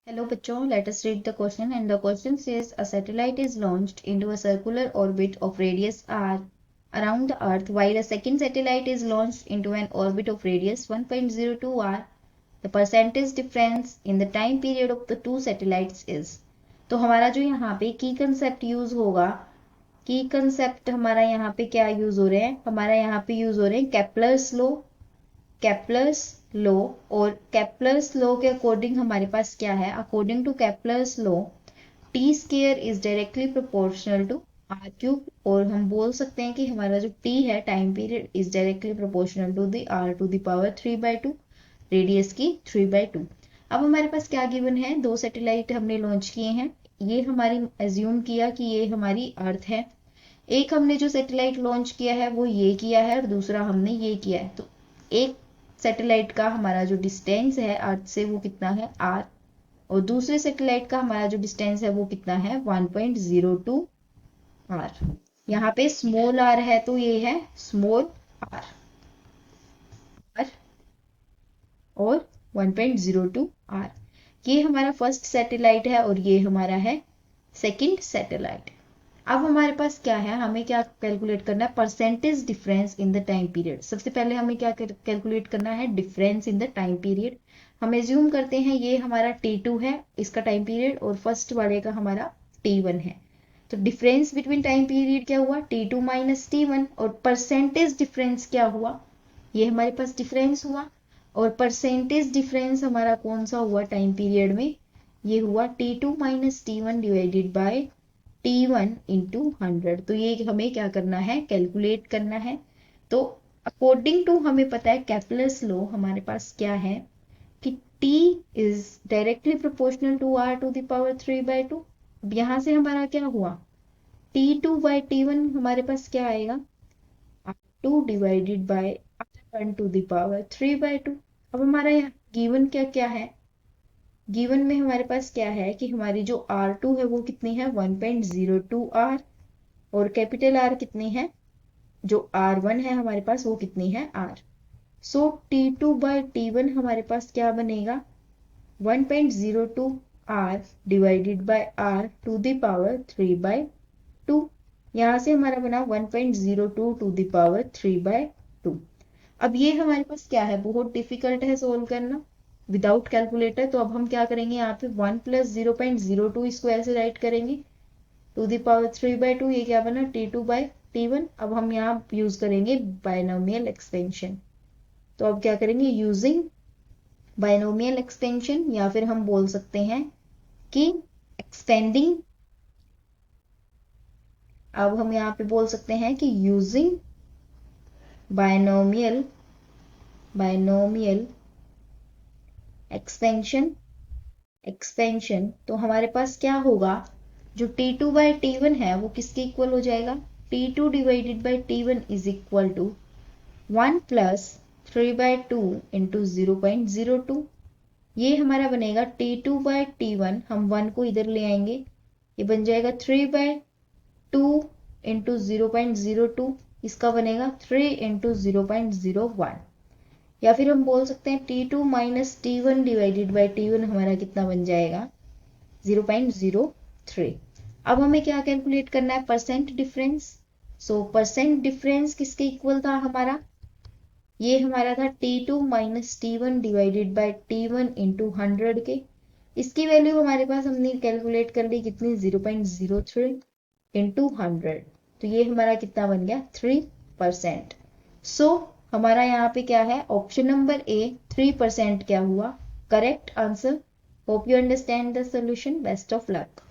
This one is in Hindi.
Hello bachcho, let us read the question, and the question says a satellite is launched into a circular orbit of radius r around the earth while a second satellite is launched into an orbit of radius 1.02 r. The percentage difference in the time period of the two satellites is. तो हमारा जो यहाँ पे की कंसेप्ट यूज होगा, की कंसेप्ट हमारा यहाँ पे क्या यूज हो रहे हैं, हमारा यहाँ पे यूज हो रहे हैं केपलर्स लॉ। केपलर्स लॉ और केपलर्स लॉ के अकॉर्डिंग हमारे पास क्या है, according to Kepler's law T square is directly proportional to R cube, और हम बोल सकते हैं कि हमारा जो टी है time period is directly proportional to the R to the power 3/2 radius की 3/2। अब हमारे पास क्या गिवन है, दो सैटेलाइट हमने लॉन्च किए हैं, ये हमारी एज्यूम किया कि ये हमारी अर्थ है। एक हमने जो सैटेलाइट लॉन्च किया है वो ये किया है और दूसरा हमने ये किया है। तो एक सैटेलाइट का हमारा जो डिस्टेंस है अर्थ से वो कितना है r, और दूसरे सैटेलाइट का हमारा जो डिस्टेंस है वो कितना है 1.02 r। यहाँ पे स्मॉल r है तो ये है स्मॉल r और 1.02 r। ये हमारा फर्स्ट सैटेलाइट है और ये हमारा है सेकंड सैटेलाइट। अब हमारे पास क्या है, हमें क्या कैलकुलेट करना है, percentage difference in the time period. सबसे पहले हमें क्या कैलकुलेट करना है, difference in the time period. हम एज्यूम करते हैं ये हमारा T2 है इसका टाइम पीरियड और फर्स्ट वाले का हमारा T1 है। तो डिफरेंस बिटवीन टाइम पीरियड क्या हुआ, T2 माइनस T1, और परसेंटेज डिफरेंस क्या हुआ, ये हमारे पास डिफरेंस हुआ, और परसेंटेज डिफरेंस हमारा कौन सा हुआ टाइम पीरियड में, ये हुआ T2 minus T1 divided by T1 into 100। तो ये हमें क्या करना है, कैलकुलेट करना है। तो अकॉर्डिंग टू हमें पता है केपलर्स लॉ हमारे पास क्या है कि T is directly proportional to R to the power 3/2। अब यहाँ से हमारा क्या हुआ, T2 बाई T1 हमारे पास क्या आएगा, R2 divided by R1 to the power 3/2। अब हमारा यहाँ गिवन क्या क्या है, गिवन में हमारे पास क्या है कि हमारी जो R2 है वो कितनी है 1.02 R, और कैपिटल R कितनी है, जो R1 है हमारे पास वो कितनी है R। So T2 by T1 हमारे पास क्या बनेगा 1.02 R divided by R to the power 3/2। यहाँ से हमारा बना 1.02 टू द पावर 3/2। अब ये हमारे पास क्या है, बहुत डिफिकल्ट है सोल्व करना विदाउट कैलकुलेटर। तो अब हम क्या करेंगे, यहाँ पे 1 प्लस 0.02 इसको ऐसे राइट करेंगे टू द पावर 3/2, ये क्या बना T2 बाई T1। अब हम यहाँ यूज करेंगे बायनोमियल एक्सटेंशन। तो अब क्या करेंगे, यूजिंग बायनोमियल एक्सटेंशन, या फिर हम बोल सकते हैं कि एक्सटेंडिंग, अब हम यहाँ पे बोल सकते हैं कि यूजिंग बायनोमियल एक्सपेंशन। तो हमारे पास क्या होगा, जो T2 बाई T1 है वो किसके इक्वल हो जाएगा, T2 divided by T1 is equal to 1 plus 3/2 into 0.02। ये हमारा बनेगा T2 बाई T1, हम 1 को इधर ले आएंगे, ये बन जाएगा 3/2 इंटू 0.02, इसका बनेगा 3 इंटू 0.01। या फिर हम बोल सकते हैं T2 minus T1 divided by T1 हमारा कितना बन जाएगा 0.03। अब हमें क्या कैलकुलेट करना है, परसेंट डिफरेंस। सो परसेंट डिफरेंस किसके इक्वल था हमारा, ये हमारा था T2 minus T1 divided by T1 into 100 के। इसकी वैल्यू हमारे पास हमने कैलकुलेट कर ली कितनी 0.03 इंटू 100। तो ये हमारा कितना बन गया 3%। सो हमारा यहाँ पे क्या है, ऑप्शन नंबर ए 3% क्या हुआ correct answer. Hope you understand the solution, best of luck.